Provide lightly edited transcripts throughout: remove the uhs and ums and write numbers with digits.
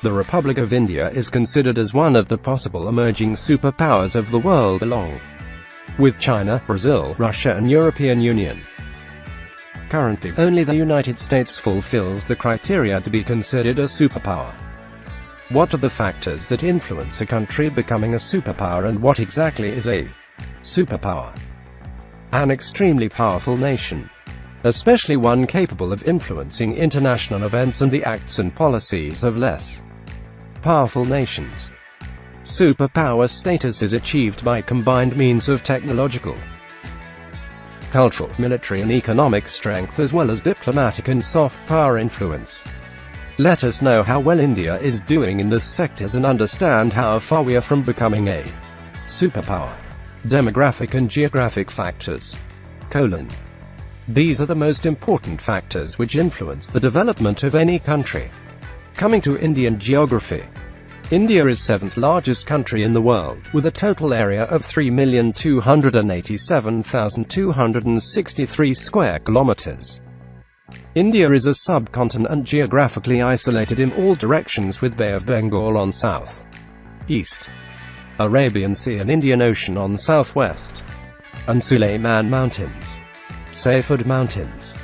The Republic of India is considered as one of the possible emerging superpowers of the world along with China, Brazil, Russia and European Union. Currently, only the United States fulfills the criteria to be considered a superpower. What are the factors that influence a country becoming a superpower, and what exactly is a superpower? An extremely powerful nation, especially one capable of influencing international events and the acts and policies of less powerful nations. Superpower status is achieved by combined means of technological, cultural, military and economic strength, as well as diplomatic and soft power influence. Let us know how well India is doing in these sectors and understand how far we are from becoming a superpower. Demographic and geographic factors. These are the most important factors which influence the development of any country. Coming to Indian geography. India is 7th largest country in the world, with a total area of 3,287,263 square kilometers. India is a subcontinent geographically isolated in all directions, with Bay of Bengal on south, east, Arabian Sea and Indian Ocean on southwest, and Sulayman Mountains, Safed Mountains,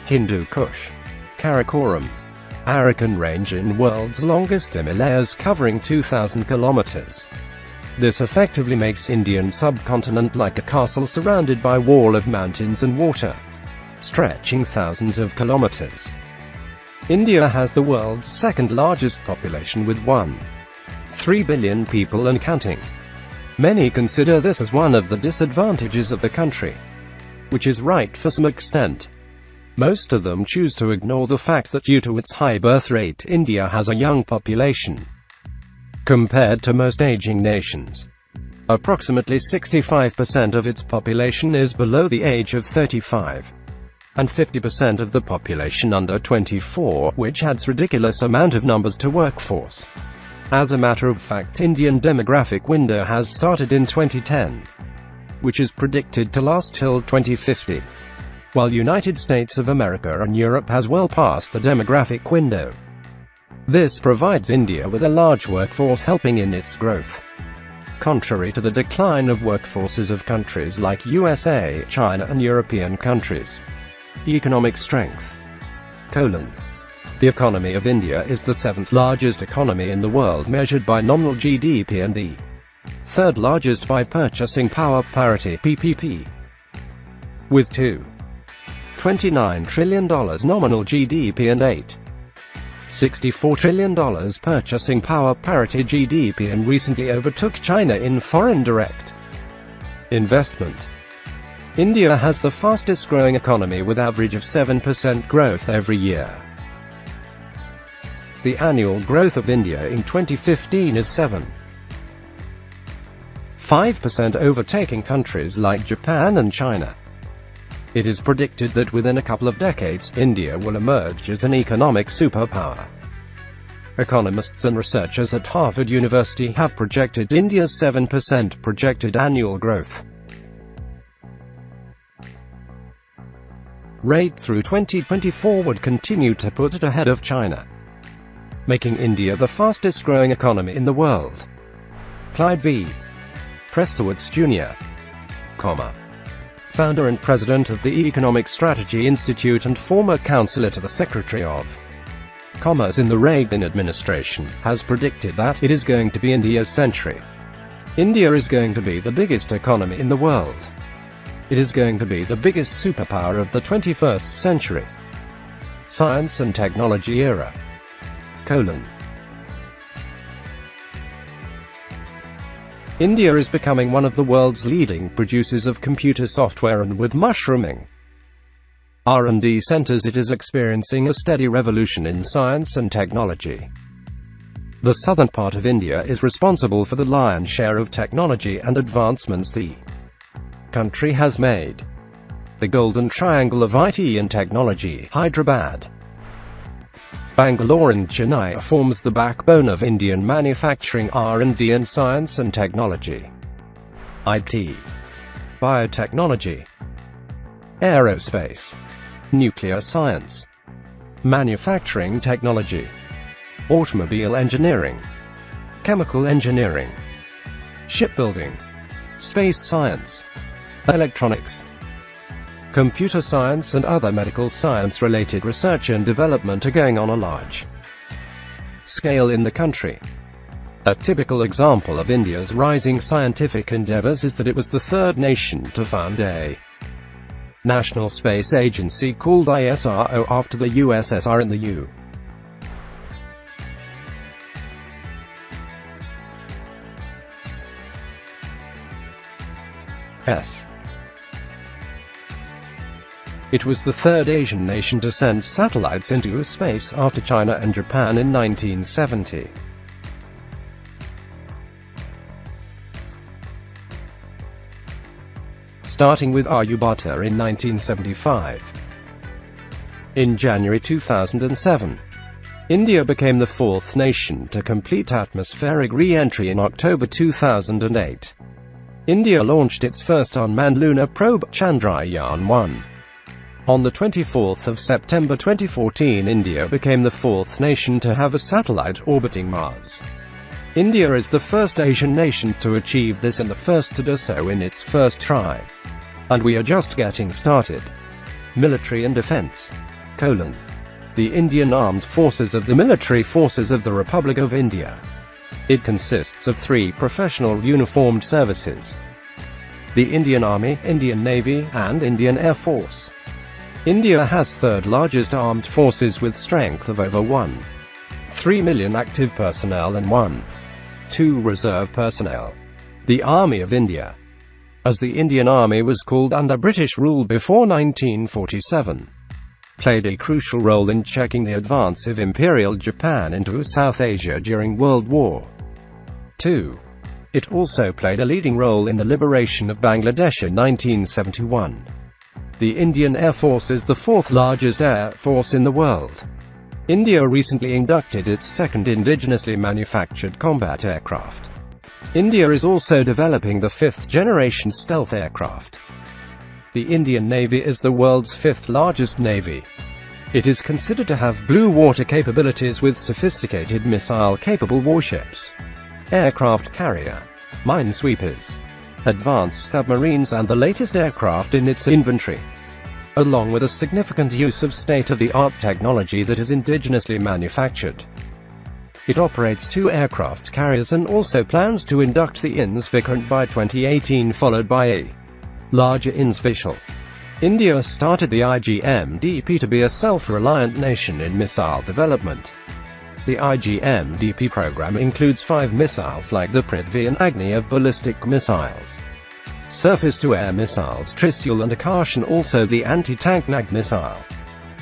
Hindu Kush, Karakoram, Arakan Range in world's longest Himalayas covering 2,000 kilometers. This effectively makes Indian subcontinent like a castle surrounded by wall of mountains and water, stretching thousands of kilometers. India has the world's 2nd largest population with 1.3 billion people and counting. Many consider this as one of the disadvantages of the country, which is right for some extent. Most of them choose to ignore the fact that due to its high birth rate, India has a young population compared to most aging nations. Approximately 65% of its population is below the age of 35, and 50% of the population under 24, which adds ridiculous amount of numbers to workforce. As a matter of fact, Indian demographic window has started in 2010, which is predicted to last till 2050. While United States of America and Europe has well passed the demographic window. This provides India with a large workforce helping in its growth. Contrary to the decline of workforces of countries like USA, China and European countries. Economic strength. The economy of India is the 7th largest economy in the world measured by nominal GDP and the 3rd largest by purchasing power parity (PPP). With $2.29 trillion nominal GDP and $8.64 trillion purchasing power parity GDP, and recently overtook China in foreign direct investment. India has the fastest growing economy with average of 7% growth every year. The annual growth of India in 2015 is 7.5%, overtaking countries like Japan and China. It is predicted that within a couple of decades, India will emerge as an economic superpower. Economists and researchers at Harvard University have projected India's 7% projected annual growth rate through 2024 would continue to put it ahead of China, making India the fastest growing economy in the world. Clyde V. Prestowitz Jr., founder and president of the Economic Strategy Institute and former counselor to the Secretary of Commerce in the Reagan administration, has predicted that it is going to be India's century. India is going to be the biggest economy in the world. It is going to be the biggest superpower of the 21st century. Science and technology era. India is becoming one of the world's leading producers of computer software, and with mushrooming R&D centers, it is experiencing a steady revolution in science and technology. The southern part of India is responsible for the lion's share of technology and advancements the country has made. The golden triangle of IT and technology, Hyderabad, Bangalore and Chennai, forms the backbone of Indian manufacturing, R&D and science and technology. IT, biotechnology, aerospace, nuclear science, manufacturing technology, automobile engineering, chemical engineering, shipbuilding, space science, electronics, computer science and other medical science-related research and development are going on a large scale in the country. A typical example of India's rising scientific endeavors is that it was the third nation to found a national space agency called ISRO after the USSR and the U.S. It was the third Asian nation to send satellites into space after China and Japan in 1970. Starting with Aryabhata in 1975. In January 2007, India became the fourth nation to complete atmospheric re-entry in October 2008. India launched its first unmanned lunar probe, Chandrayaan-1. On the 24th of September 2014, India became the fourth nation to have a satellite orbiting Mars. India is the first Asian nation to achieve this and the first to do so in its first try. And we are just getting started. Military and Defense: The Indian Armed Forces of the Military Forces of the Republic of India. It consists of three professional uniformed services: the Indian Army, Indian Navy, and Indian Air Force. India has third largest armed forces with strength of over 1.3 million active personnel and 1.2 reserve personnel. The Army of India, as the Indian Army was called under British rule before 1947, played a crucial role in checking the advance of Imperial Japan into South Asia during World War II. It also played a leading role in the liberation of Bangladesh in 1971. The Indian Air Force is the fourth largest air force in the world. India recently inducted its second indigenously manufactured combat aircraft. India is also developing the fifth-generation stealth aircraft. The Indian Navy is the world's fifth largest navy. It is considered to have blue water capabilities with sophisticated missile-capable warships, aircraft carrier, minesweepers, advanced submarines and the latest aircraft in its inventory, along with a significant use of state-of-the-art technology that is indigenously manufactured. It operates two aircraft carriers and also plans to induct the INS Vikrant by 2018, followed by a larger INS Vishal. India started the IGMDP to be a self-reliant nation in missile development. The IGMDP program includes 5 missiles like the Prithvi and Agni of ballistic missiles, surface-to-air missiles Trisul and Akash, and also the anti-tank NAG missile.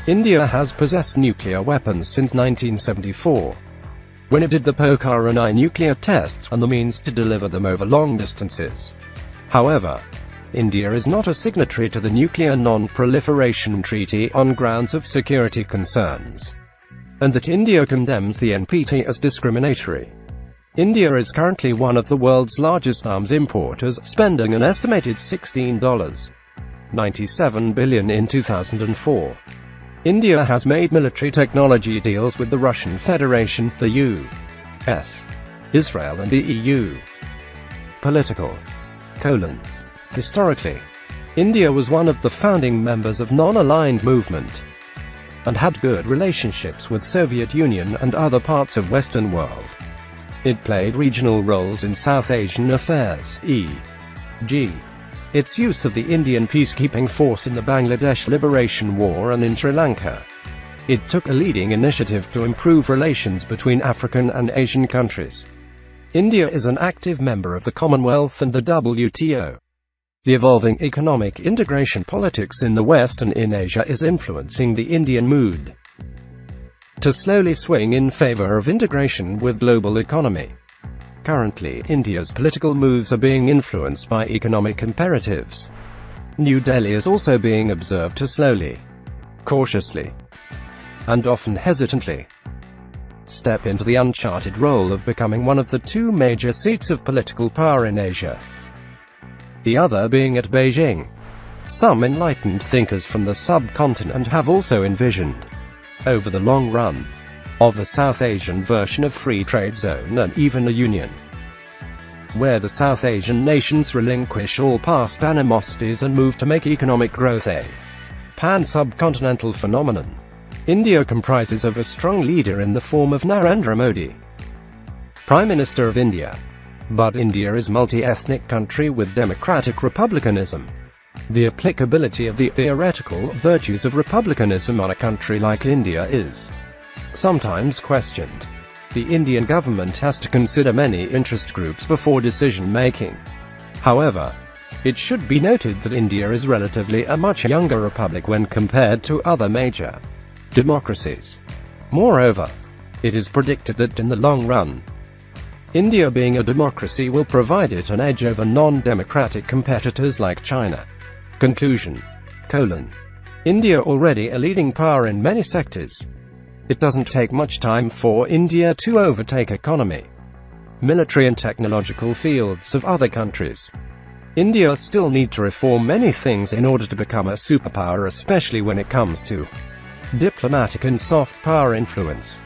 India has possessed nuclear weapons since 1974, when it did the Pokhara I nuclear tests and the means to deliver them over long distances. However, India is not a signatory to the Nuclear Non-Proliferation Treaty on grounds of security concerns, and that India condemns the NPT as discriminatory. India is currently one of the world's largest arms importers, spending an estimated $16.97 billion in 2004. India has made military technology deals with the Russian Federation, the U.S., Israel and the EU. Political: Historically, India was one of the founding members of non-aligned movement, and had good relationships with Soviet Union and other parts of Western world. It played regional roles in South Asian affairs, e.g. its use of the Indian peacekeeping force in the Bangladesh Liberation War and in Sri Lanka. It took a leading initiative to improve relations between African and Asian countries. India is an active member of the Commonwealth and the WTO. The evolving economic integration politics in the West and in Asia is influencing the Indian mood to slowly swing in favor of integration with global economy. Currently, India's political moves are being influenced by economic imperatives. New Delhi is also being observed to slowly, cautiously, and often hesitantly step into the uncharted role of becoming one of the two major seats of political power in Asia, the other being at Beijing. Some enlightened thinkers from the subcontinent have also envisioned, over the long run, of a South Asian version of free trade zone and even a union, where the South Asian nations relinquish all past animosities and move to make economic growth a pan-subcontinental phenomenon. India comprises of a strong leader in the form of Narendra Modi, Prime Minister of India. But India is a multi-ethnic country with democratic republicanism. The applicability of the theoretical virtues of republicanism on a country like India is sometimes questioned. The Indian government has to consider many interest groups before decision-making. However, it should be noted that India is relatively a much younger republic when compared to other major democracies. Moreover, it is predicted that in the long run, India being a democracy will provide it an edge over non-democratic competitors like China. Conclusion: India already a leading power in many sectors. It doesn't take much time for India to overtake economy, military and technological fields of other countries. India still need to reform many things in order to become a superpower, especially when it comes to diplomatic and soft power influence.